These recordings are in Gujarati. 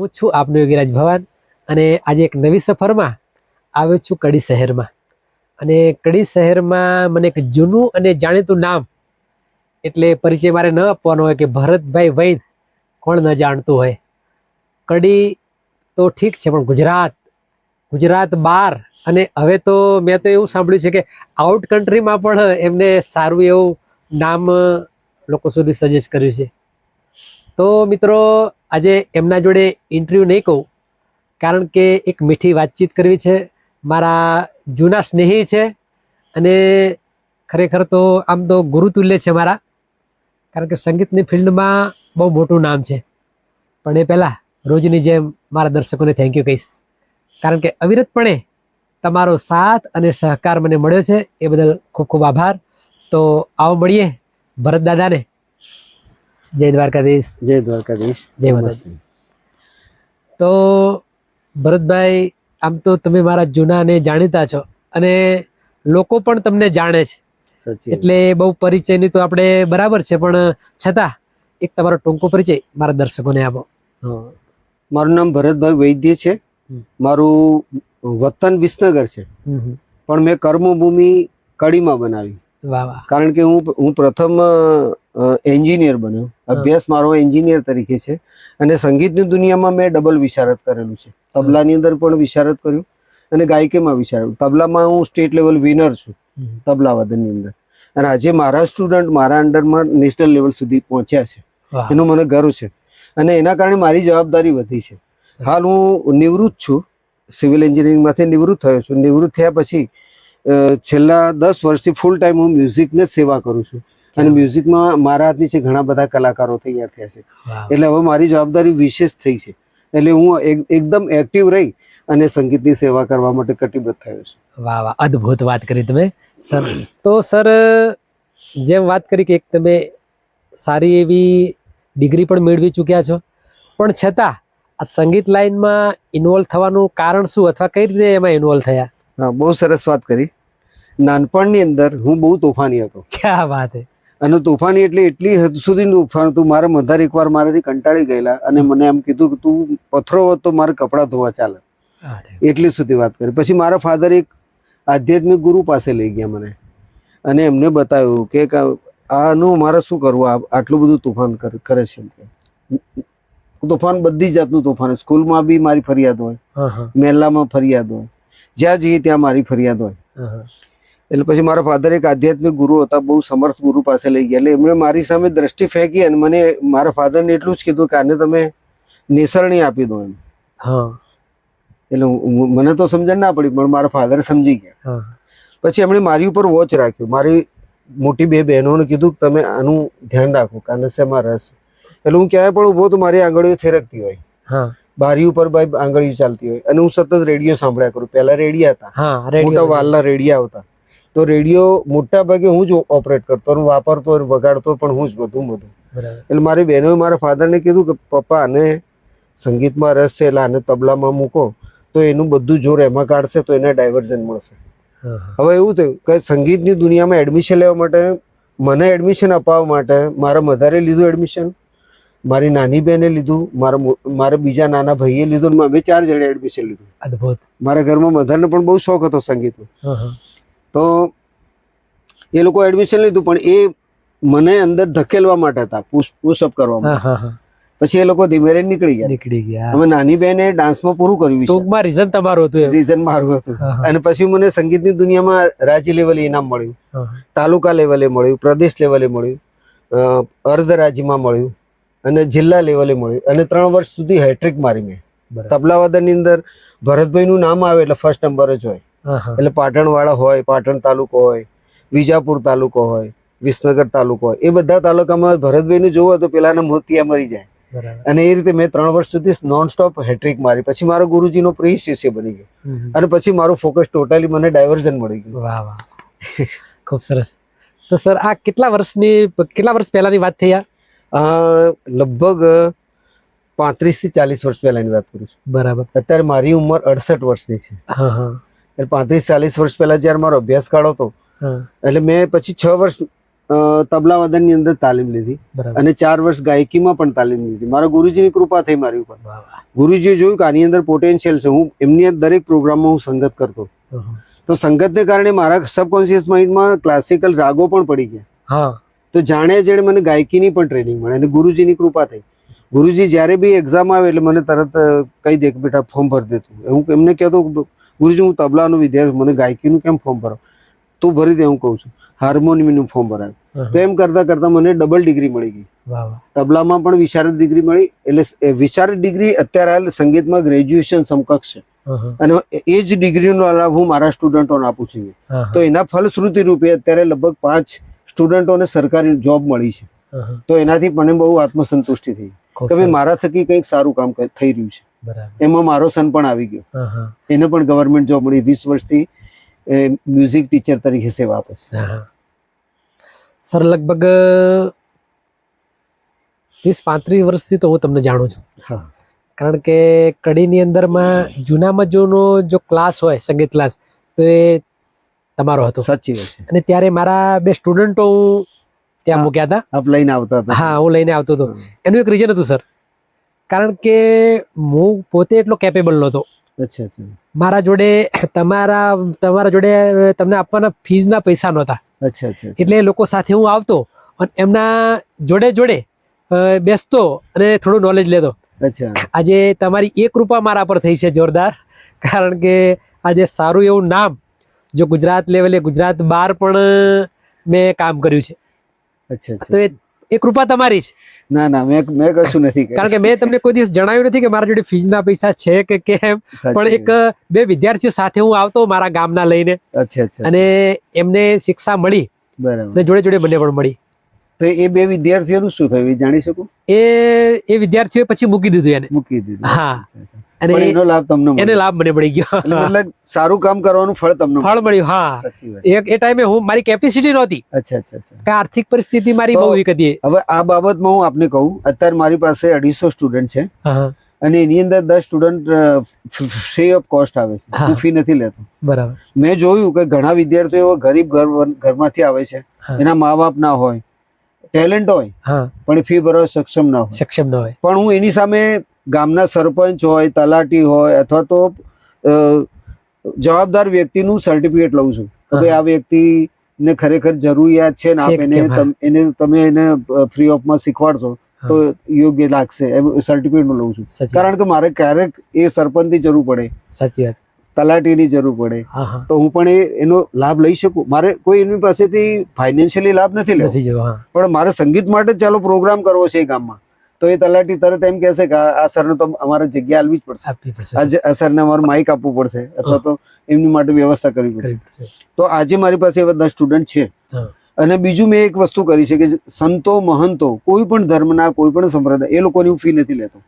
હું છું આપનો યોગીરાજ ભવાન અને આજે એક નવી સફરમાં આવ્યો છું કડી શહેરમાં. અને કડી શહેરમાં મને એક જૂનું અને જાણીતું નામ એટલે પરિચય મારે ન આપવાનો હોય કે ભરતભાઈ વૈદ કોણ ન જાણતું હોય. કડી તો ઠીક છે, પણ ગુજરાત બહાર અને હવે તો મેં તો એવું સાંભળ્યું છે કે આઉટ કન્ટ્રીમાં પણ એમને સારું એવું નામ લોકો સુધી સજેસ્ટ કર્યું છે. તો મિત્રો આજે એમના જોડે ઇન્ટરવ્યૂ નહીં કહું, કારણ કે એક મીઠી વાતચીત કરવી છે. મારા જૂના સ્નેહી છે અને ખરેખર તો આમ તો ગુરુતુલ્ય છે મારા, કારણ કે સંગીતની ફિલ્ડમાં બહુ મોટું નામ છે. પણ એ પહેલાં રોજની જેમ મારા દર્શકોને થેન્ક યુ કહીશ, કારણ કે અવિરતપણે તમારો સાથ અને સહકાર મને મળ્યો છે, એ બદલ ખૂબ ખૂબ આભાર. તો આવો મળીએ ભરત દાદાને. જય દ્વારકાધીશ. જય દ્વારકાધીશ. જય માતાજી. તો ભરતભાઈ, આમ તો તમે મારા જૂના અને જાણીતા છો અને લોકો પણ તમને જાણે છે, એટલે બહુ પરિચયની તો આપણે બરાબર છે, પણ છતાં એક તમારો ટૂંકો પરિચય મારા દર્શકોને આપો. મારું નામ ભરતભાઈ વૈદ્ય છે. મારું વતન વિસનગર છે, પણ મેં કર્મભૂમિ કડીમાં બનાવી. વાહ વાહ. કારણ કે હું પ્રથમ એન્જિનિયર બન્યો. અભ્યાસ મારો એન્જિનિયર તરીકે છે અને સંગીતની દુનિયામાં મેં ડબલ વિશારદ કરેલું છે. તબલાની અંદર પણ વિશારદ કર્યું અને ગાયકીમાં વિશારદ. તબલામાં હું સ્ટેટ લેવલ વિનર છું તબલા વાદનની અંદર, અને આજે મારા સ્ટુડન્ટ મારા અંડરમાં નેશનલ લેવલ સુધી પહોંચ્યા છે. એનું મને ગર્વ છે અને એના કારણે મારી જવાબદારી વધી છે. હાલ હું નિવૃત્ત છું, સિવિલ એન્જિનિયરિંગમાંથી નિવૃત્ત થયો છું. નિવૃત્ત થયા પછી છેલ્લા 10 વર્ષથી ફૂલ ટાઈમ હું મ્યુઝિકને સેવા કરું છું અને મ્યુઝિકમાં મારા હાથની છે ઘણા બધા કલાકારો તૈયાર થયા છે. એટલે હવે મારી જવાબદારી વિશેષ થઈ છે, એટલે હું એકદમ એક્ટિવ રહી અને સંગીતની સેવા કરવા માટે કટિબદ્ધ થયો છું. વાહ વાહ, અદ્ભુત વાત કરી તમે સર. તો સર, જેમ વાત કરી કે એક તમે સારી એવી ડિગ્રી પણ મેળવી ચૂક્યા છો, પણ છતાં આ સંગીત લાઈનમાં ઇન્વોલ્વ થવાનું કારણ શું, અથવા કઈ રીતે એમાં ઇન્વોલ્વ થયા? હા, બહુ સરસ વાત કરી. નાનપણની અંદર હું બહુ તોફાની હતો. ક્યાં વાત હે. અને તોફાની એટલે એટલી હદ સુધીનું તોફાન હતું. મારા મધાર એકવાર મારાથી કંટાળી ગયેલા અને મને એમ કીધું કે તું પથરો હોત તો મારે કપડાં ધોવા ચાલે, એટલી સુધી વાત કરી. પછી મારા ફાધર એક આધ્યાત્મિક ગુરુ પાસે લઈ ગયા મને અને એમને બતાવ્યું કે આનું મારે શું કરવું, આટલું બધું તોફાન કરે છે. તોફાન બધી જાતનું તોફાન, સ્કૂલમાં બી મારી ફરિયાદ હોય, મહેલામાં ફરિયાદ હોય, જ્યાં જઈએ ત્યાં મારી ફરિયાદ હોય. એટલે પછી મારા ફાધર એક આધ્યાત્મિક ગુરુ હતા, બહુ સમર્થ ગુરુ પાસે લઈ ગયા. એટલે એમણે મારી સામે દ્રષ્ટિ ફેંકી અને મને મારા ફાધરને એટલું જ કીધું કે આને તમે નિસરણી આપી દો એમ. એટલે મને તો સમજણ ના પડી, પણ મારા ફાધર સમજી ગયા. પછી એમણે મારી ઉપર વોચ રાખ્યો. મારી મોટી 2 બહેનોને કીધું કે તમે આનું ધ્યાન રાખો, કારણ શેમાં રસ. એટલે હું ક્યાંય પણ ઉભો તો મારી આંગળીઓ થેરકતી હોય, બારી ઉપર આંગળીઓ ચાલતી હોય, અને હું સતત રેડિયો સાંભળ્યા કરું. પહેલા રેડિયા હતા, મોટા વાલના રેડિયા હતા, તો રેડિયો મોટા ભાગે હું જ ઓપરેટ કરતો, વાપરતો, વગાડતો પણ હું જ બધું. એટલે મારી બહેનોએ મારા ફાધરને કીધું કે પપ્પા આને સંગીતમાં રસ છે, એટલે આને તબલામાં મૂકો તો એનું બધું જોર એમાં કાઢશે તો એને ડાયવર્ઝન મળશે. હવે એવું થયું કે સંગીતની દુનિયામાં એડમિશન લેવા માટે, મને એડમિશન અપાવવા માટે મારા મધારે લીધું એડમિશન, મારી નાની બહેને લીધું, મારા બીજા નાના ભાઈએ લીધું, અમે 4 જણે એડમિશન લીધું. અદ્ભુત. મારા ઘરમાં મધરને પણ બહુ શોખ હતો સંગીતનો, તો એ લોકો એડમિશન લીધું, પણ એ મને અંદર ધકેલવા માટે હતા, પુશઅપ કરવા માટે. પછી એ લોકો ધીમે રહીને નીકળી ગયા. અમે નાની બહેને ડાન્સમાં પૂરું કર્યું. ટૂંકમાં રીઝન તમારું હતું? રીઝન મારું હતું. અને પછી મને સંગીતની દુનિયામાં રાજ્ય લેવલે ઇનામ મળ્યું, તાલુકા લેવલે મળ્યું, પ્રદેશ લેવલે મળ્યું, અર્ધ રાજ્યમાં મળ્યું અને જિલ્લા લેવલે મળ્યું. અને 3 વર્ષ સુધી હેટ્રિક મારી મેં. તબલાવાદનની અંદર ભરતભાઈ નું નામ આવે એટલે ફર્સ્ટ નંબર જ હોય. એટલે પાટણ વાળા હોય, પાટણ તાલુકો હોય, વિજાપુર તાલુકો હોય, વિસનગર તાલુકો હોય, એ બધા તાલુકામાં ભરતભાઈ નું જોવો તો પેલાના મોતિયા મરી જાય. અને એ રીતે મેં 3 વર્ષ સુધી નોન સ્ટોપ હેટ્રિક મારી. પછી મારો ગુરુજીનો પ્રિય શિષ્ય બની ગયો અને પછી મારું ફોકસ ટોટલી મને ડાયવર્ઝન મળી ગયું. વાહ વાહ, ખૂબ સરસ. તો સર, આ કેટલા વર્ષ પહેલાની વાત થઈ? લગભગ 35 થી 40 વર્ષ પહેલાની વાત કરું છું. બરાબર. અત્યારે મારી ઉંમર 68 વર્ષની છે. એટલે 35-40 વર્ષ પહેલા જયારે મારો અભ્યાસકાળ હતો, એટલે મેં પછી 6 વર્ષ તબલા વાદનની અંદર તાલીમ લીધી બરાબર. અને 4 વર્ષ ગાયકીમાં પણ તાલીમ લીધી. મારા ગુરુજીની કૃપા થઈ મારી ઉપર. વાહ, વાહ. ગુરુજીએ જોયું કે આની અંદર પોટેન્શિયલ છે. હું એમની દરેક પ્રોગ્રામમાં હું સંગત કરતો. તો સંગતને કારણે મારા સબકોન્શિયસ માઇન્ડમાં ક્લાસિકલ રાગો પણ પડી ગયા. હા. તો જાણે જેણે મને ગાયકીની પણ ટ્રેનિંગ મળે અને ગુરુજીની કૃપા થઈ. ગુરુજી જ્યારે બી એક્ઝામ આવે એટલે મને તરત કહી દે કે બેટા ફોર્મ ભરી દે તું. હું એમને કહેતો ગુરુજી હું તબલાનો વિદ્યાર્થી, મને ગાયકીનું કેમ ફોર્મ ભરો? તું ભરી દે, હું કહું છું. હાર્મોનિયમનું ફોર્મ ભરાયું. તો એમ કરતા કરતા મને ડબલ ડિગ્રી મળી ગઈ. તબલામાં પણ વિશારદ ડિગ્રી મળી. એટલે વિશારદ ડિગ્રી અત્યારે હાલ સંગીતમાં ગ્રેજ્યુએશન સમકક્ષ છે અને એ જ ડિગ્રીનો લાભ હું મારા સ્ટુડન્ટોને આપું છું. તો એના ફલશ્રુતિ રૂપે અત્યારે લગભગ 5 સ્ટુડન્ટોને સરકારી જોબ મળી છે. તો એનાથી મને બહુ આત્મસંતુષ્ટિ થઈ કે ભાઈ મારા થકી કંઈક સારું કામ થઈ રહ્યું છે. એમાં મારો સન પણ આવી ગયો. એને પણ ગવર્મેન્ટ જોબ મળી. 20 વર્ષથી મ્યુઝિક ટીચર તરીકે સેવા આપે છે. સર લગભગ 30-35 વર્ષથી તો હું તમને જાણું છું. કારણ કે કડીની અંદરમાં જૂનામાં જૂનો જો ક્લાસ હોય, સંગીત ક્લાસ, તો એ તમારો હતો. સાચી વાત છે. અને ત્યારે મારા 2 સ્ટુડન્ટો હું ત્યાં મૂક્યા હતા. આપ લઈને આવતા હતા? હા, હું લઈને આવતો હતો. એનું એક રીઝન હતું સર, કારણ કે હું પોતે એટલો કેપેબલ નહોતો. અચ્છા અચ્છા. મારા જોડે તમારા જોડે તમને આપવાના ફીઝના પૈસા નહોતા. અચ્છા અચ્છા. એટલે લોકો સાથે હું આવતો અને એમના જોડે બેસતો અને થોડું નોલેજ લેતો. અચ્છા. આજે તમારી એક કૃપા મારા પર થઈ છે જોરદાર, કારણ કે આજે સારું એવું નામ જો ગુજરાત લેવલે, ગુજરાત બહાર પણ મેં કામ કર્યું છે. અચ્છા અચ્છા. તો એ કૃપા તમારી છે. ના ના, મેં કશું નથી કર્યું. કારણ કે મેં તમને કોઈ દિવસ જણાવ્યું નથી કે મારા જોડે ફીઝના પૈસા છે કે કેમ, પણ 1-2 વિદ્યાર્થીઓ સાથે હું આવતો મારા ગામના લઈને. અચ્છા અચ્છા. અને એમને શિક્ષા મળી. બરાબર. અને જોડે મને પણ મળી. તો એ 2 વિદ્યાર્થીઓનું શું થયું, એ જાણી શકું? એ વિદ્યાર્થીઓએ પછી મૂકી દીધું એને. મૂકી દીધું. હા. અને એનો લાભ તમને મળ્યો? એને લાભ મને મળી ગયો. મતલબ સારું કામ કરવાનું ફળ તમને મળ્યું. હા. સાચી વાત. એ ટાઈમે હું મારી કેપેસિટી નહોતી. અચ્છા અચ્છા અચ્છા. કે આર્થિક પરિસ્થિતિ મારી બહુ વીક હતી. હવે આ બાબતમાં હું આપને કહું, અત્યારે મારી પાસે 250 સ્ટુડન્ટ છે અને એની અંદર 10 સ્ટુડન્ટ ફ્રી ઓફ કોસ્ટ આવે છે. હું ફી નથી લેતો. બરાબર. મેં જોયું કે ઘણા વિદ્યાર્થીઓ ગરીબ ઘરમાંથી આવે છે, એના મા બાપ ના હોય, ટેલેન્ટ હોય, પણ ફી ભરવા સક્ષમ ના હોય. પણ હું એની સામે ગામના સરપંચ હોય, તલાટી હોય અથવા તો જવાબદાર વ્યક્તિનું સર્ટિફિકેટ લઉં છું કે ભાઈ આ વ્યક્તિને ખરેખર જરૂરિયાત છે ને આપ તમે એને ફ્રી ઓફમાં શીખવાડશો તો યોગ્ય લાગશે. એમ સર્ટિફિકેટ હું લઉં છું. કારણ કે મારે ક્યારેક એ સરપંચની જરૂર પડે, સાચી વાત, તલાટીની જરૂર પડે, તો હું પણ એનો લાભ લઈ શકું. મારે કોઈ એની પાસેથી ફાઇનાન્શિયલી લાભ નથી લેવો, પણ મારે સંગીત માટે ચાલો પ્રોગ્રામ કરવો છે એ ગામમાં, તો એ તલાટી તરત એમ કહેશે કે આ સરને તો અમારે જગ્યા આપવી જ પડશે, આ સરને અમારે માઇક આપવું પડશે અથવા તો એમની માટે વ્યવસ્થા કરવી પડશે. તો આજે મારી પાસે એવા 10 સ્ટુડન્ટ છે. અને બીજું મેં એક વસ્તુ કરી છે કે સંતો મહંતો કોઈ પણ ધર્મના, કોઈ પણ સંપ્રદાય, એ લોકોની હું ફી નથી લેતો,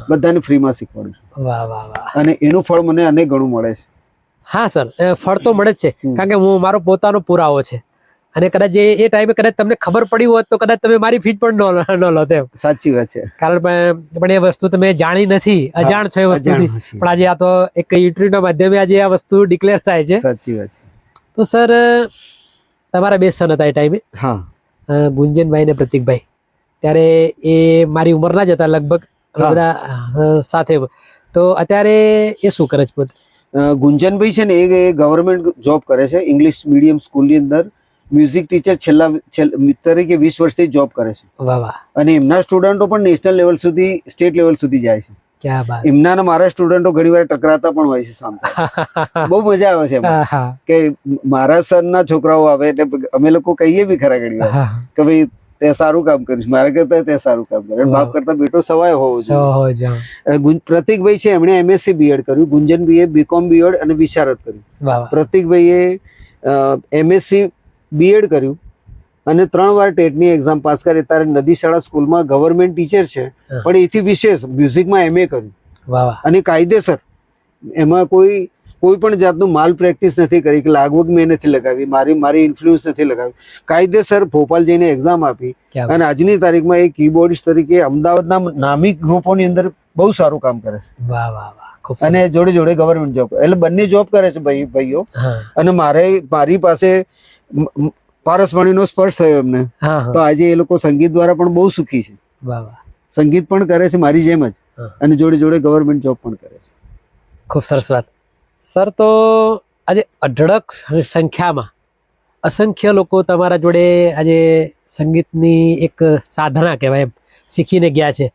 બધાને ફ્રીમાં શીખવાડું છું. વાહ વાહ વાહ. અને એનું ફળ મને અનેક ગણું મળે છે. હા સર, ફળ તો મળે જ છે, કારણ કે હું મારો પોતાનો પુરાવો છે. અને કદાચ એ ટાઈમે કદાચ તમને ખબર પડી હોત તો કદાચ તમે મારી ફી પણ ન લો તેમ. સાચી વાત છે. કારણ પણ એ વસ્તુ તમે જાણી નથી, અજાણ છો એ વસ્તુથી, પણ આજે આ તો એક યુટ્યુબના માધ્યમે આજે આ વસ્તુ ડિક્લેર થાય છે. સાચી વાત છે. તો સર તમારા 2 સન હતા એ ટાઈમે, ગુંજનભાઈ ને પ્રતિકભાઈ. ત્યારે એ મારી ઉંમરના જ હતા લગભગ, બધા સાથે. તો અત્યારે એ શું કરે છે પોતે? ગુંજનભાઈ છે ને એ ગવર્મેન્ટ જોબ કરે છે, ઇંગ્લિશ મીડિયમ સ્કૂલની અંદર મ્યુઝિક ટીચર તરીકે 20 વર્ષથી જોબ કરે છે. વાહ વાહ. અને એમના સ્ટુડન્ટો પણ નેશનલ લેવલ સુધી, સ્ટેટ લેવલ સુધી જાય છે. ક્યાં બાત. એમના ને મારા સ્ટુડન્ટો ઘણી વાર ટકરાતા પણ હોય છે સામે. બહુ મજા આવે છે કે મારા સરના છોકરાઓ આવે એટલે અમે લોકો કહીએ બી ખરા ઘણી વાર કે ભાઈ તે સારું કામ કર્યું, મારા કરતા તે સારું કામ કર્યું, બાપ કરતા બેટો સવાય હોવો જોઈએ. પ્રતિકભાઈ છે, એમણે MSc B.Ed કર્યું, ગુંજનભાઈએ BCom B.Ed અને વિશારદ કર્યું. પ્રતિકભાઈએ MSc B.Ed કર્યું અને 3 વાર ટેટની એક્ઝામ પાસ કરી. ત્યારે નદી શાળા સ્કૂલમાં ગવર્મેન્ટ ટીચર છે, પણ એથી વિશેષ મ્યુઝિકમાં MA કર્યું. અને કાયદેસર, એમાં કોઈ પણ જાતનું માલ પ્રેક્ટિસ નથી કરી કે લાગવગ મેં નથી લગાવી, મારી ઇન્ફ્લુઅન્સ નથી લગાવી. કાયદેસર ભોપાલ જઈને એક્ઝામ આપી અને આજની તારીખમાં એ કીબોર્ડિસ્ટ તરીકે અમદાવાદના નામી ગ્રુપોની અંદર બહુ સારું કામ કરે છે. વાહ વાહ વાહ. અને જોડે જોડે ગવર્મેન્ટ જોબ, એટલે બંને જોબ કરે છે ભાઈઓ. અને મારી પાસે પારસમણીનો સ્પર્શ થયો એમને, હા હા, તો આજે એ લોકો સંગીત દ્વારા પણ બહુ સુખી છે. વાહ વાહ, સંગીત પણ કરે છે મારી જેમ જ, હા. અને જોડે જોડે ગવર્મેન્ટ જોબ પણ કરે છે. ખૂબ સરસ વાત સર. તો આજે અઢળક સંખ્યામાં અસંખ્ય લોકો તમારા જોડે આજે સંગીતની એક સાધના કહેવાય એમ શીખીને ગયા છે.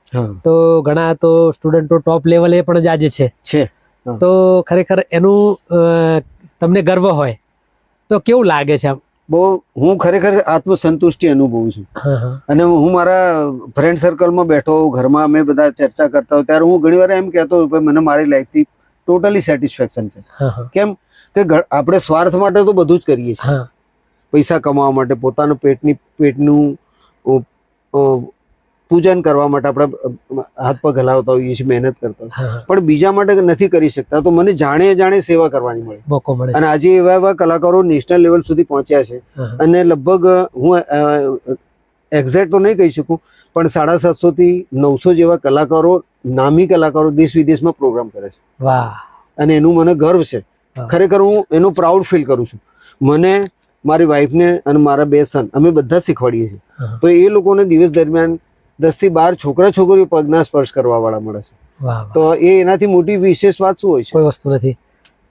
તો ઘણા તો સ્ટુડન્ટો ટોપ લેવલે પણ જ આજે છે. હા. તો ખરેખર એનું તમને ગર્વ હોય તો કેવું લાગે છે આમ? બહુ, હું ખરેખર આત્મસંતુષ્ટિ અનુભવું છું. હા હા, અને હું મારા ફ્રેન્ડ સર્કલમાં બેઠો હોઉં, ઘરમાં અમે બધા ચર્ચા કરતા હોય ત્યારે હું ઘણી વાર એમ કહેતો હોઉં કે મને મારી લાઈફથી ટોટલી સેટિસ્ફેક્શન છે. હા હા, કેમ કે આપણે સ્વાર્થ માટે તો બધું જ કરીએ છીએ. હા પૈસા કમાવા માટે, પોતાનું પેટનું પૂજન કરવા માટે આપણે હાથ પગ હલાવતા હોઈએ છીએ, મહેનત કરતા હોઈએ, હા, પણ બીજા માટે નથી કરી શકતા. તો મને જાણે સેવા કરવાની મળે, મોકો મળે અને છે. આજે એવા કલાકારો નેશનલ લેવલ સુધી પહોંચ્યા છે. હા, હા. અને લગભગ હું એક્ઝેક્ટ તો નહીં કહી શકું, પણ 750 થી 900 જેવા કલાકારો, નામી કલાકારો દેશ વિદેશમાં પ્રોગ્રામ કરે છે. વાહ, અને એનું મને ગર્વ છે. હા. ખરેખર હું એનું પ્રાઉડ ફીલ કરું છું. મને, મારી વાઈફને અને મારા 2 સન, અમે બધા શીખવાડીએ છીએ. હા. તો એ લોકોને દિવસ દરમિયાન 10 થી 12 છોકરા છોકરીઓ પગના સ્પર્શ કરવા વાળા મળે છે. વાહ તો વાહ, એ એનાથી મોટી વિશેષ વાત શું હોય છે? કોઈ વસ્તુ નથી.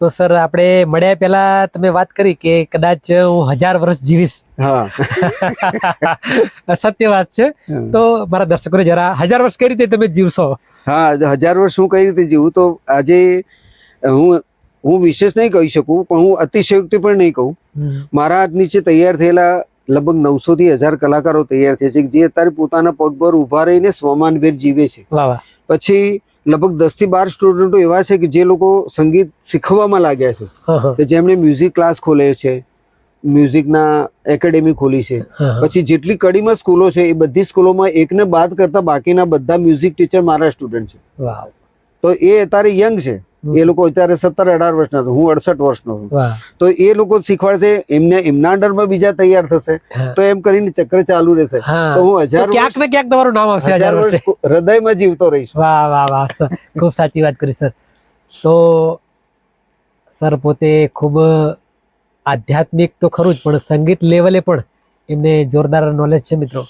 તો સર આપણે મળ્યા પહેલા તમે વાત કરી કે કદાચ હું 1000 વર્ષ જીવીશ. હા. સત્ય વાત છે. તો મારા દર્શકોને જરા 1000 વર્ષ કઈ રીતે તમે જીવશો? હા, 1000 વર્ષ હું કઈ રીતે જીવું, તો આજે હું વિશેષ નહીં કહી શકું, પણ હું અતિશયોક્તિ પણ નહીં કહું. મારા હાથ નીચે તૈયાર થયેલા લગભગ 900 થી 1000 કલાકારો તૈયાર છે, જે અત્યારે પોતાના પગ પર ઉભા રહીને સ્વમાનભેર જીવે છે. વાહ વાહ, પછી લગભગ 10 થી 12 સ્ટુડન્ટો એવા છે કે જે લોકો સંગીત શીખવામાં લાગ્યા છે, હા હા, કે જેમણે મ્યુઝિક ક્લાસ ખોલે છે, મ્યુઝિકના એકેડેમી ખોલી છે. હા હા. પછી જેટલી કડીમાં સ્કૂલો છે, એ બધી સ્કૂલોમાં એકને બાદ કરતા બાકીના બધા મ્યુઝિક ટીચર મારા સ્ટુડન્ટ છે. વાહ, તો એ અત્યારે યંગ છે. એ લોકો અત્યારે 17-18 વર્ષના છે, હું 68 વર્ષનો છું. વાહ, તો એ લોકો શીખવાડશે, એમના અંડરમાં બીજા તૈયાર થશે, હા. તો એમ કરીને ચક્ર ચાલુ રહેશે. હા. તો હું તો ક્યાંક ને ક્યાંક તમારું નામ આવશે 1000 વર્ષે. હૃદયમાં જીવતો રહીશ. વાહ વાહ વાહ સર, ખૂબ સાચી વાત કરી સર. તો સર પોતે ખૂબ આધ્યાત્મિક તો ખરું જ, પણ સંગીત લેવલે પણ એમને જોરદાર નોલેજ છે મિત્રો.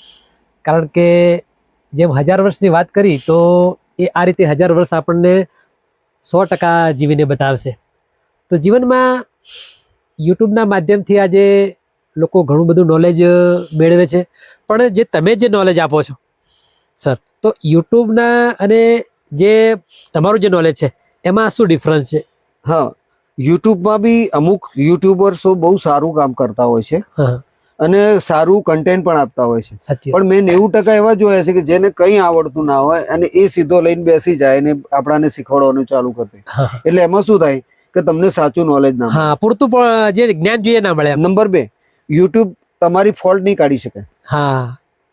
કારણ કે જેમ 1000 વર્ષની વાત કરી, તો એ આ રીતે 1000 વર્ષ આપણને 100% જીવીને બતાવશે. તો જીવનમાં યુટ્યુબના માધ્યમથી આજે લોકો ઘણું બધું નોલેજ મેળવે છે, પણ જે તમે જે નોલેજ આપો છો સર, તો યુટ્યુબના અને જે તમારું જે નોલેજ છે એમાં શું ડિફરન્સ છે? હા, યુટ્યુબમાં બી અમુક યુટ્યુબર્સો બહુ સારું કામ કરતા હોય છે, હા, અને સારું કન્ટેન્ટ પણ આપતા હોય છે. સાચી વાત. પણ મેં 90% એવા જોયા છે કે જેને કંઈ આવડતું ના હોય અને એ સીધો લઈને બેસી જાય અને આપણાને શીખવાડવાનું ચાલુ કરી દે. હા હા, એટલે એમાં શું થાય કે તમને સાચું નોલેજ ના મળે. હા, પૂરતું પણ જે જ્ઞાન જોઈએ ના મળે એમ. નંબર 2, યુટ્યુબ તમારી ફોલ્ટ નહીં કાઢી શકે. હા,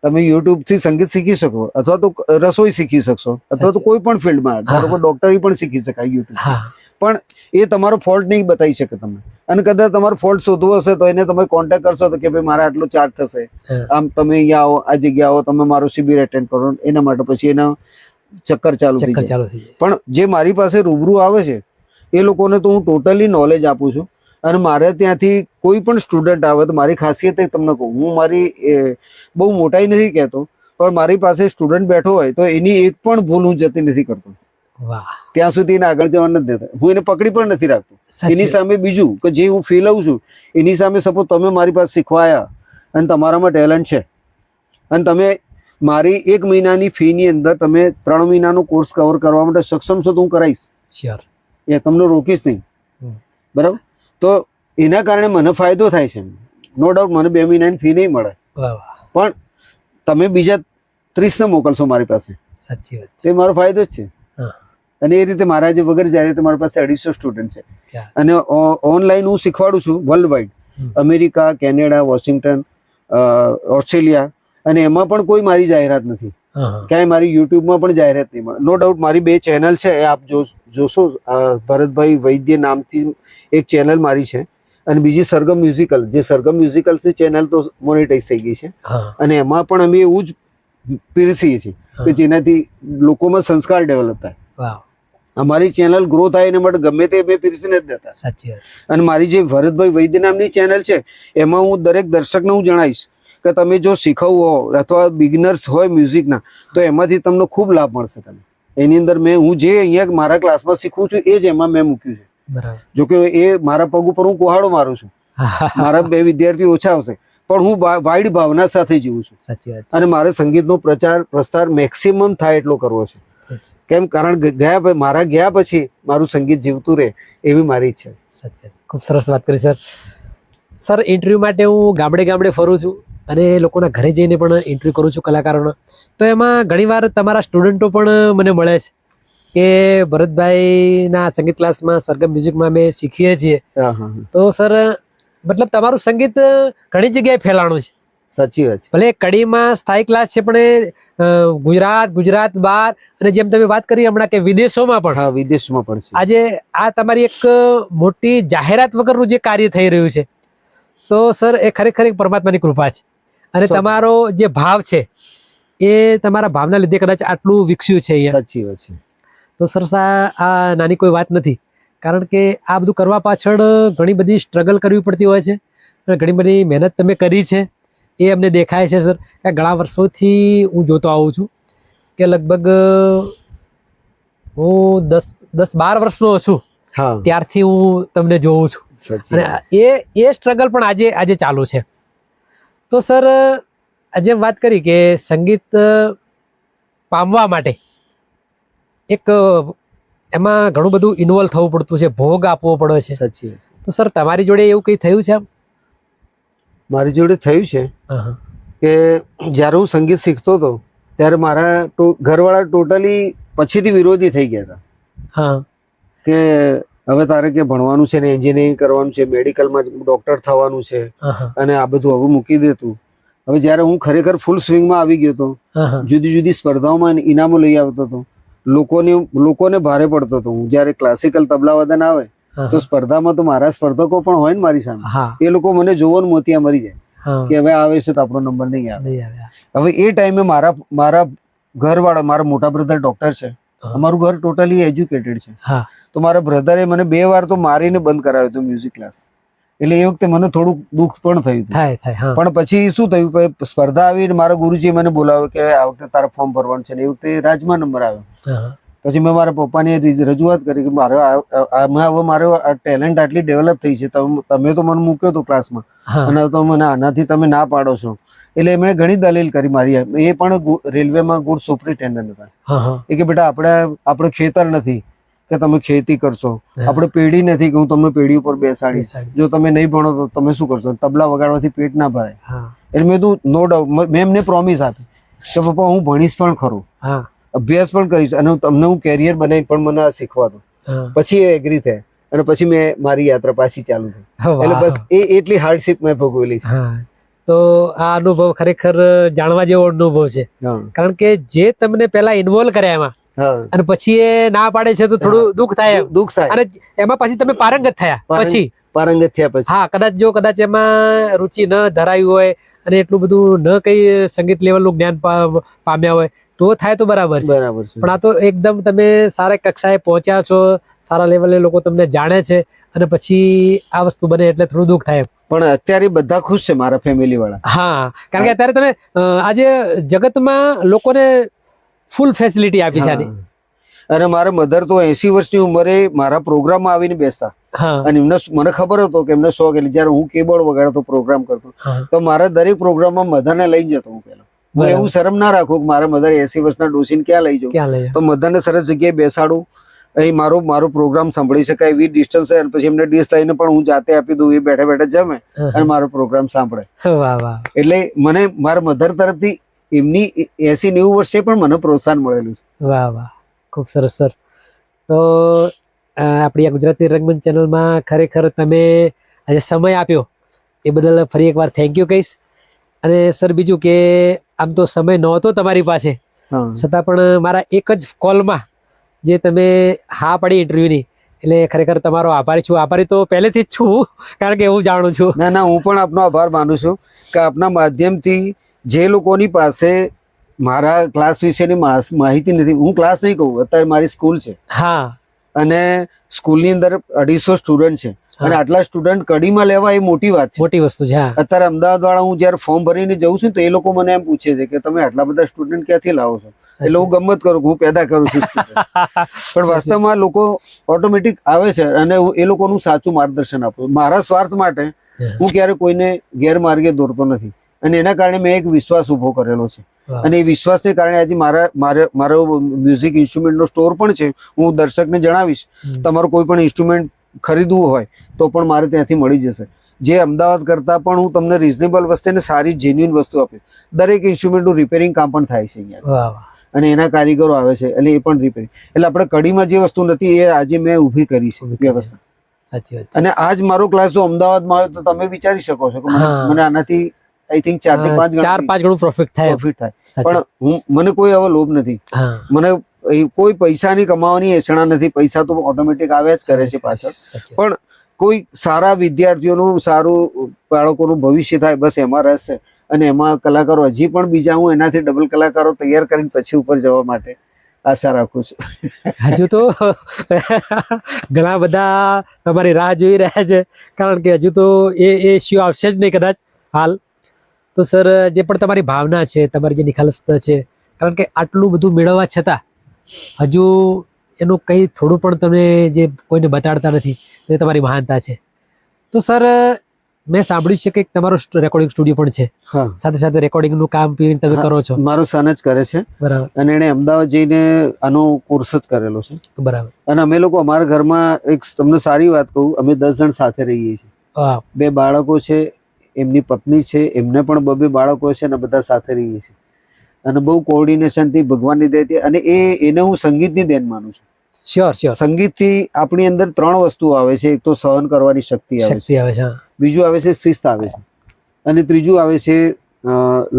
તમે યુટ્યુબ થી સંગીત શીખી શકો, અથવા તો રસોઈ શીખી શકશો, અથવા તો કોઈ પણ ફિલ્ડમાં, ધારો કે ડોક્ટરી પણ શીખી શકાય યુટ્યુબ. હા, પણ એ તમારો ફોલ્ટ નહીં બતાવી શકે તમને. અને કદાચ તમારો ફોલ્ટ શોધવો હશે તો એને તમે કોન્ટેક્ટ કરશો તો કે ભાઈ મારા આટલો ચાર્જ થશે, હા, આમ તમે અહીંયા આવો, આ જગ્યા આવો, તમે મારો શિબિર એટેન્ડ કરો, એના માટે પછી એના ચક્કર ચાલુ થઈ ચક્કર જાય. ચાલુ થઈ જાય. પણ જે મારી પાસે રૂબરૂ આવે છે એ લોકોને તો હું ટોટલી નોલેજ આપું છું. અને મારે ત્યાંથી કોઈ પણ સ્ટુડન્ટ આવે તો મારી ખાસિયત એ તમને કહું, હું મારી બહુ મોટાઈ નથી કહેતો, પણ મારી પાસે સ્ટુડન્ટ બેઠો હોય તો એની એક પણ ભૂલ હું જતી નથી કરતો. વાહ, ત્યાં સુધી એને આગળ જવા નથી દેતા. હું એને પકડી પણ નથી રાખતો. એની સામે બીજું કે જે હું ફીલ આવું છું એની સામે, સપોઝ તમે મારી પાસે શીખવાયા અને તમારામાં ટેલેન્ટ છે, અને તમે મારી 1 મહિનાની ફી ની અંદર તમે 3 મહિનાનો કોર્સ કવર કરવા માટે સક્ષમ છો, તો હું કરાવીશ. શ્યોર. એ તમને રોકીશ નહીં. બરાબર? તો એના કારણે મને ફાયદો થાય છે. નો ડાઉટ મને 2 મહિનાની ફી નહીં મળે, પણ તમે બીજા 30 ને મોકલશો મારી પાસે, સાચી વાત છે, એ મારો ફાયદો જ છે. અને એ રીતે મારા જે વગર જાય મારી પાસે 250 સ્ટુડન્ટ છે, અને ઓનલાઈન હું શીખવાડું છું world wide, America, Canada, Washington, Australia, અને એમાં પણ કોઈ મારી જાહેરાત નથી. ક્યાંય મારી યુટ્યુબમાં પણ જાહેરાત નહીં મળે. નો ડાઉટ મારી 2 ચેનલ છે, એ આપ જોશો. ભરતભાઈ વૈદ્ય નામથી એક ચેનલ મારી છે, અને બીજી સરગમ મ્યુઝિકલ, જે સરગમ મ્યુઝિકલ છે ચેનલ તો મોનેટાઈઝ થઈ ગઈ છે, અને એમાં પણ અમે એવું જ પીરસીએ છીએ કે જેનાથી લોકોમાં સંસ્કાર ડેવલપ થાય. અમારી ચેનલ ગ્રો થાય એના માટે ગમે તે મેં પીરસીને જ દેતા. સાચી વાત. અને મારી જે ભરતભાઈ વૈદ્ય નામની ચેનલ છે એમાં હું દરેક દર્શકને હું જણાવીશ કે તમે જો શીખવવું હો અથવા બિગિનર્સ હોય મ્યુઝિકના તો એમાંથી તમને ખૂબ લાભ મળશે. તમે એની અંદર હું જે અહીંયા મારા ક્લાસમાં શીખવું છું એ જ એમાં મેં મૂક્યું છે. બરાબર. જો કે એ મારા પગ ઉપર હું કુહાડો મારું છું, મારા 2 વિદ્યાર્થીઓ ઓછા આવશે, પણ હું વાઈડ ભાવના સાથે જીવું છું. સાચી વાત. અને મારે સંગીતનો પ્રચાર પ્રસાર મેક્સિમમ થાય એટલો કરવો છે. કેમ? કારણ મારા ગયા પછી મારું સંગીત જીવતું રહે એવી મારી ઈચ્છા. સાચી વાત. ખૂબ સરસ વાત કરી સર. સર ઇન્ટરવ્યુ માટે હું ગામડે ગામડે ફરું છું અને લોકોના ઘરે જઈને પણ ઇન્ટરવ્યુ કરું છું કલાકારોનો. તો એમાં ઘણીવાર તમારા સ્ટુડન્ટો પણ મને મળે છે કે ભરતભાઈના સંગીત ક્લાસમાં સરગમ મ્યુઝિકમાં અમે શીખીએ છીએ. તો સર મતલબ તમારું સંગીત ઘણી જગ્યાએ ફેલાણું છે. સાચી વાત છે. ભલે કડીમાં સ્થાયી ક્લાસ છે પણ ગુજરાત બહાર અને જેમ તમે વાત કરી હમણાં કે વિદેશોમાં પણ. હા, વિદેશમાં પણ છે. આજે આ તમારી એક મોટી જાહેરાત વગરનું જે કાર્ય થઈ રહ્યું છે તો સર એ ખરેખર એક પરમાત્માની કૃપા છે. અને તમારો જે ભાવ છે એ તમારા ભાવના લીધે કદાચ આટલું વિકસ્યું છે અહીંયા. સાચી વાત છે. તો સર આ નાની કોઈ વાત નથી, કારણ કે આ બધું કરવા પાછળ ઘણી બધી સ્ટ્રગલ કરવી પડતી હોય છે અને ઘણી બધી મહેનત તમે કરી છે એ અમને દેખાય છે સર. કે ઘણા વર્ષોથી હું જોતો આવું છું કે લગભગ હું 10-12 વર્ષનો છું ત્યારથી હું તમને જોઉં છું અને એ સ્ટ્રગલ પણ આજે ચાલુ છે. તો સર જેમ વાત કરી કે સંગીત પામવા માટે એક એમાં ઘણું બધું ઇન્વોલ્વ થવું પડતું છે, ભોગ આપવો પડે છે. સાચી વાત. તો સર તમારી જોડે એવું કંઈ થયું છે? મારી જોડે થયું છે કે જ્યારે હું સંગીત શીખતો હતો ત્યારે મારા ઘરવાળા ટોટલી પછીથી વિરોધી થઈ ગયા હતા. હા, કે હવે તારે કે ભણવાનું છે ને એન્જિનિયરિંગ કરવાનું છે, મેડિકલમાં ડોક્ટર થવાનું છે અને આ બધું હવે મૂકી દેતું. હવે જ્યારે હું ખરેખર ફૂલ સ્વિંગમાં આવી ગયો હતો, જુદી જુદી સ્પર્ધાઓમાં ઇનામો લઈ આવતો હતો, લોકોને ભારે પડતો હતો. હું જ્યારે ક્લાસિકલ તબલા વાદન આવે તો સ્પર્ધામાં તો મારા સ્પર્ધકો પણ હોય ને મારી સામે, એ લોકો મને જોવાનું મોતિયા મરી જાય કે હવે આવે છે તો આપણો નંબર નહીં આવે. હવે એ ટાઈમે મારા ઘરવાળા, મારા મોટા બ્રધર ડોક્ટર છે, અમારું ઘર ટોટલી એજ્યુકેટેડ છે, તો મારા બ્રધરે મને 2 વાર તો મારીને બંધ કરાવ્યો હતો મ્યુઝિક ક્લાસ. એટલે એ વખતે મને થોડુંક દુઃખ પણ થયું હતું. પણ પછી શું થયું, સ્પર્ધા આવી, મારા ગુરુજી મને બોલાવ્યો કે આ વખતે તારા ફોર્મ ભરવાનું છે. એ વખતે રાજમાં નંબર આવ્યો. પછી મેં મારા પપ્પાને રજૂઆત કરી કે મારો ટેલેન્ટ આટલી ડેવલપ થઈ છે, તમે તો મને મૂક્યો હતો ક્લાસમાં અને તો મને આનાથી તમે ના પાડો છો. એટલે એમણે ઘણી દલીલ કરી મારી. એ પણ રેલવેમાં ગુડ સુપરિન્ટેન્ડન્ટ હતા. એ કે બેટા આપણે ખેતર નથી કે તમે ખેતી કરશો, આપણે પેઢી નથી કે હું તમને પેઢી ઉપર બેસાડીશ, જો તમે નહીં ભણો તો તમે શું કરશો, તબલા વગાડવાથી પેટ ના ભરાય. એટલે મેં તું નો ડાઉટ, મેં એમને પ્રોમિસ આપી કે પપ્પા હું ભણીશ પણ ખરું, અભ્યાસ પણ કરીશ અને તમને હું કેરિયર બનાવી પણ મને શીખવા દો. પછી એ એગ્રી થયા અને પછી મેં મારી યાત્રા પાછી ચાલુ થઈ. એટલે બસ એટલી હાર્ડશીપ મેં ભોગવેલી છે. તો આ અનુભવ ખરેખર જાણવા જેવો અનુભવ છે, કારણ કે જે તમને પેલા ઇન્વોલ્વ કર્યા એમાં અને પછી એ ના પાડે છે તો થોડું દુઃખ થાય અને એમાં પછી તમે પારંગત થયા. હા, કદાચ એમાં રુચિ ન ધરાવી હોય અને એટલું બધું ન કઈ સંગીત લેવલનું જ્ઞાન પામ્યા હોય તો થાય તો બરાબર છે. પણ આ તો એકદમ તમે સારા કક્ષાએ પહોંચ્યા છો, સારા લેવલે લોકો તમને જાણે છે અને પછી આ વસ્તુ બને એટલે થોડું દુઃખ થાય. પણ અત્યારે બધા ખુશ છે મારા ફેમિલી વાળા. હા, કારણ કે અત્યારે તમે આજે જગતમાં લોકોને ફૂલ ફેસિલિટી આપી છે આની. અને મારા મધર તો 80 વર્ષની ઉંમરે મારા પ્રોગ્રામમાં આવીને બેસતા અને મને ખબર હતો કે એમને શોખ. એટલે જયારે હું કીબોર્ડ વગાડતો, પ્રોગ્રામ કરતો તો મારા દરેક પ્રોગ્રામમાં મધરને લઈ જતો. હું પેલા હું એવું શરમ ના રાખું કે મારા મધર 80 વર્ષના ડોસીને ક્યાં લઈ જાઉં, તો મધરને સરસ જગ્યાએ બેસાડું, અહીં મારો પ્રોગ્રામ સાંભળી શકાય એવી ડિસ્ટન્સ. પછી એમને ડિશ લઈને પણ હું જાતે આપી દઉં, એ બેઠા બેઠા જમે અને મારો પ્રોગ્રામ સાંભળે. એટલે મને મારા મધર તરફથી એમની 80-90 વર્ષે પણ મને પ્રોત્સાહન મળેલું છે. વાહ વાહ, ખૂબ સરસ સર. તો આપણી આ ગુજરાતી રંગમંચ ચેનલમાં ખરેખર તમે આજે સમય આપ્યો એ બદલ ફરી એકવાર થેન્ક યુ કહીશ. અને સર બીજું કે આમ તો સમય નહોતો તમારી પાસે, છતાં પણ મારા એક જ કોલમાં જે તમે હા પડી ઇન્ટરવ્યુની, એટલે ખરેખર તમારો આભારી છું. આભારી તો પહેલેથી જ છું, કારણ કે હું જાણું છું. ના, હું પણ આપનો આભાર માનું છું કે આપના માધ્યમથી જે લોકોની પાસે મારા ક્લાસ વિશેની માહિતી નથી, હું ક્લાસ નહીં કહું, અત્યારે મારી સ્કૂલ છે. અને સ્કૂલની અંદર 250 સ્ટુડન્ટ છે અને આટલા સ્ટુડન્ટ કડીમાં લેવા એ મોટી વાત છે, મોટી વસ્તુ છે. હા, અત્યારે અમદાવાદ વાળા હું જયારે ફોર્મ ભરીને જઉં છું તો એ લોકો મને એમ પૂછે છે કે તમે આટલા બધા સ્ટુડન્ટ ક્યાંથી લાવો છો, એટલે હું ગમત કરું હું પેદા કરું છું પણ વાસ્તવમાં લોકો ઓટોમેટિક આવે છે અને એ લોકોનું સાચું માર્ગદર્શન આપું. મારા સ્વાર્થ માટે હું ક્યારે કોઈને ગેરમાર્ગે દોરતો નથી અને એના કારણે મેં એક વિશ્વાસ ઉભો કરેલો છે અને એ વિશ્વાસને કારણે આજે મારો મ્યુઝિક ઇન્સ્ટ્રુમેન્ટનો સ્ટોર પણ છે. હું દર્શકને જણાવીશ, તમારું કોઈ પણ ઇન્સ્ટ્રુમેન્ટ ખરીદવું હોય તો પણ મારે ત્યાંથી મળી જશે. જે અમદાવાદ કરતા પણ હું તમને રીઝનેબલ વસ્તુ અને સારી જેન્યુઇન વસ્તુ આપીશ. દરેક ઇન્સ્ટ્રુમેન્ટનું રિપેરિંગ કામ પણ થાય છે અહીંયા અને એના કારીગરો આવે છે એટલે એ પણ રિપેરિંગ. એટલે આપણે કડીમાં જે વસ્તુ નથી એ આજે મેં ઊભી કરી છે વ્યવસ્થા. સાચી વાત. અને આજ મારો ક્લાસ જો અમદાવાદમાં આવ્યો તો તમે વિચારી શકો છો કે મને આનાથી આઈ થિંક 4 થી 5 ગણું પ્રોફિટ થાય. પણ મને કોઈ એવો લોભ નથી, મને કોઈ પૈસાની કમાવાની એસણા નથી. પૈસા તો ઓટોમેટિક આવ્યા જ કરે છે પાછળ, પણ કોઈ સારા વિદ્યાર્થીઓનું સારું બાળકોનું ભવિષ્ય થાય બસ એમાં રસ છે અને એમાં કલાકારો હજી પણ બીજા હું એનાથી ડબલ કલાકારો તૈયાર કરીને પછી ઉપર જવા માટે આશા રાખું છું. હજુ તો ઘણા બધા તમારી રાહ જોઈ રહ્યા છે, કારણ કે હજુ તો એ શો આવશે જ નહીં કદાચ હાલ. તો સર, જે પણ તમારી ભાવના છે, તમારી જે નિખાલસતા છે, કારણ કે આટલું બધું મેળવવા છતાં હજુ એનું કંઈ થોડું પણ તમે જે કોઈને બતાડતા નથી, એ તમારી મહાનતા છે. તો સર, મેં સાંભળ્યું છે કે તમારો રેકોર્ડિંગ સ્ટુડિયો પણ છે, સાથે સાથે રેકોર્ડિંગનું કામ પણ તમે કરો છો. મારો સન જ કરે છે. બરાબર. અને એને અમદાવાદ જઈને આનો કોર્સ જ કરેલો છે. બરાબર. અને અમે લોકો અમારા ઘરમાં એક તમને સારી વાત કહું, અમે 10 જણ સાથે રહીએ છીએ. 2 બાળકો છે, એમની પત્ની છે, એમને પણ 2 બાળકો છે અને બધા સાથે રહીએ છીએ અને બહુ કોઓર્ડિનેશન થી ભગવાનની દયાથી. અને એને હું સંગીતની દેન માનું છું. શ્યોર. સંગીતથી આપણી અંદર 3 વસ્તુઓ આવે છે. એક તો સહન કરવાની શક્તિ આવે છે, બીજું આવે છે શિસ્ત આવે છે અને ત્રીજું આવે છે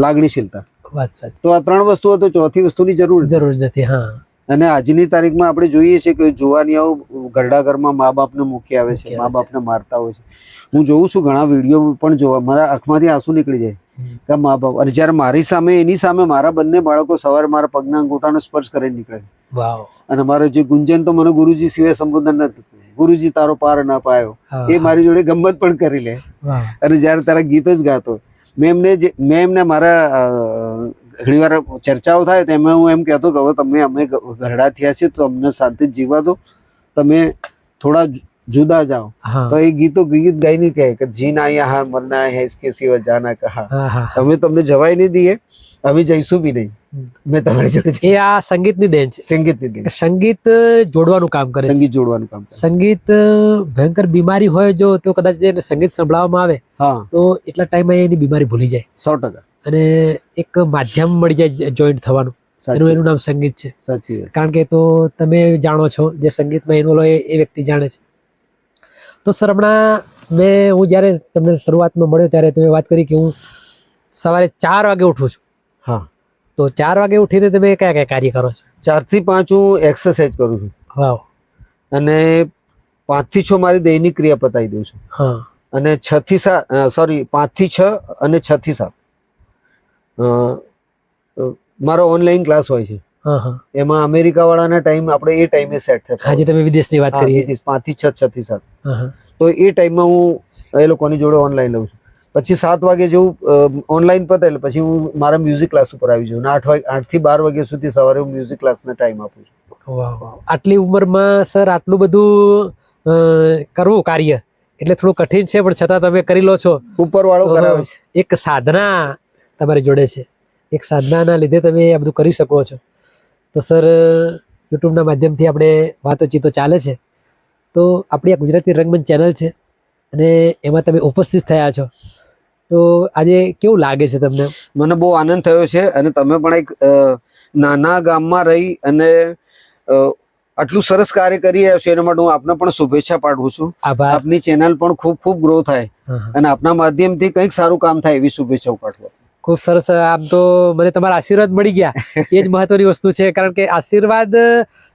લાગણીશીલતા. વાત સાચી. તો આ 3 વસ્તુઓ તો ચોથી વસ્તુની જરૂર નથી. હા. અને આજની તારીખમાં આપણે જોઈએ છીએ કે જોવાનીઓ ઘરડા ઘરમાં મા બાપને મૂકી આવે છે, મા બાપને મારતા હોય છે. હું જોઉં છું ઘણા વિડીયો પણ જોવા, મારા આંખમાંથી આંસુ નીકળી જાય કે મા બાપ. અને જયારે મારી સામે એની સામે મારા બંને બાળકો સવારે મારા પગના અંગૂઠાનો સ્પર્શ કરીને નીકળે. અને મારો જે ગુંજન તો મને ગુરુજી સિવાય સંબોધન નથી, ગુરુજી તારો પાર ના પાયો, એ મારી જોડે ગમત પણ કરી લે. અને જયારે તારા ગીત જ ગાતો, મેં એમને મારા ઘણી વાર ચર્ચાઓ થાય તો એમાં હું એમ કહેતો કે હવે અમે ઘરડા થયા છીએ તો અમને શાંતિ જીવવા દો, તમે થોડા જુદા જાઓ. તો એ ગીત ગાઈને કહે કે જીના યહાં મરના હૈ ઇસકે સિવા જાના કહા, અમે તમને જવાય નહીં દઈએ, અમે જઈશું બી નહીં. મેં તમારી જોડે. એ આ સંગીતની દેન છે. સંગીતની દેન. સંગીત જોડવાનું કામ કરે. સંગીત જોડવાનું કામ. સંગીત ભયંકર બીમારી હોય જો તો કદાચ જે સંગીત સંભળાવવામાં આવે તો એટલા ટાઈમમાં એની બીમારી ભૂલી જાય. 100%. અને એક માધ્યમ મળી જાય જોઈન્ટ થવાનું. એનું નામ સંગીત છે. સાચી. કારણ કે તો તમે જાણો છો જે સંગીતમાં ઇન્વોલ્વ હોય એ વ્યક્તિ જાણે છે. તો સર, હમણાં હું જ્યારે તમને શરૂઆતમાં મળ્યો ત્યારે તમે વાત કરી કે હું સવારે 4 વાગે ઉઠું છું. હા. તો 4 વાગે ઉઠીને તમે કયા કયા કાર્ય કરો છો? 4 થી 5 હું એક્સરસાઇઝ કરું છું. વાવ. અને 5 થી 6 મારી દૈનિક ક્રિયા પતાવી દઉં છું. હા. અને 6 થી 7 સોરી 5 થી 6 અને 6 થી 7 મારો ઓનલાઈન ક્લાસ હોય છે. એમાં અમેરિકા વાળાના ટાઈમ આપણે એ ટાઈમે સેટ થતા. આજે તમે વિદેશની વાત કરી. 5 થી 6, 6 થી 7. તો એ ટાઈમમાં હું એ લોકોની જોડે ઓનલાઈન લઉં છું. પછી 7 વાગે જેવું ઓનલાઈન પતે એટલે પછી હું મારા મ્યુઝિક ક્લાસ ઉપર આવી જાઉં. 8 થી 12 વાગ્યા સુધી સવારે હું મ્યુઝિક ક્લાસને ટાઈમ આપું છું. આટલી ઉંમરમાં સર આટલું બધું કરવું કાર્ય એટલે થોડું કઠિન છે, પણ છતાં તમે કરી લો છો. ઉપરવાળો કરાવે છે. એક સાધના તમારી જોડે છે, એક સાધનાના લીધે તમે આ બધું કરી શકો છો. તો સર, યુટ્યુબના માધ્યમથી આપણે વાતોચીતો ચાલે છે. તો આપણી આ ગુજરાતી રંગમંચ ચેનલ છે અને એમાં તમે ઉપસ્થિત થયા છો. તો આજે કેવું લાગે છે તમને? મને બહુ આનંદ થયો છે. અને તમે પણ એક નાના ગામમાં રહી અને આટલું સરસ કાર્ય કરી રહ્યા છો એના માટે હું આપને પણ શુભેચ્છા પાઠવું છું. આપની ચેનલ પણ ખૂબ ખૂબ ગ્રો થાય અને આપના માધ્યમથી કંઈક સારું કામ થાય એવી શુભેચ્છાઓ પાઠવું. ખૂબ સરસ. આમ તો મને તમારા આશીર્વાદ મળી ગયા, એ જ મહત્વની વસ્તુ છે. કારણ કે આશીર્વાદ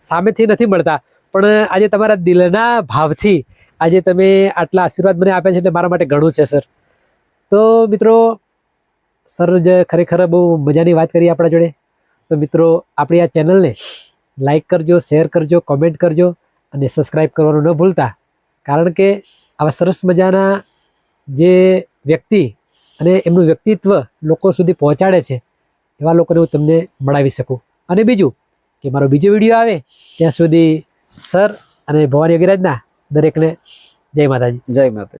સામેથી નથી મળતા, પણ આજે તમારા દિલના ભાવથી આજે તમે આટલા આશીર્વાદ મને આપ્યા છે એટલે મારા માટે ઘણું છે સર. તો મિત્રો, સર જે ખરેખર બહુ મજાની વાત કરી આપણા જોડે. તો મિત્રો, આપણી આ ચેનલને લાઈક કરજો, શેર કરજો, કોમેન્ટ કરજો અને સબસ્ક્રાઈબ કરવાનું ન ભૂલતા, કારણ કે આવા સરસ મજાના જે વ્યક્તિ અને એમનું વ્યક્તિત્વ લોકો સુધી પહોંચાડે છે એવા લોકોને હું તમને મળાવી શકું. અને બીજું કે મારો બીજો વિડીયો આવે ત્યાં સુધી સર અને ભવાની અગિરાજના દરેકને જય માતાજી. જય માતા.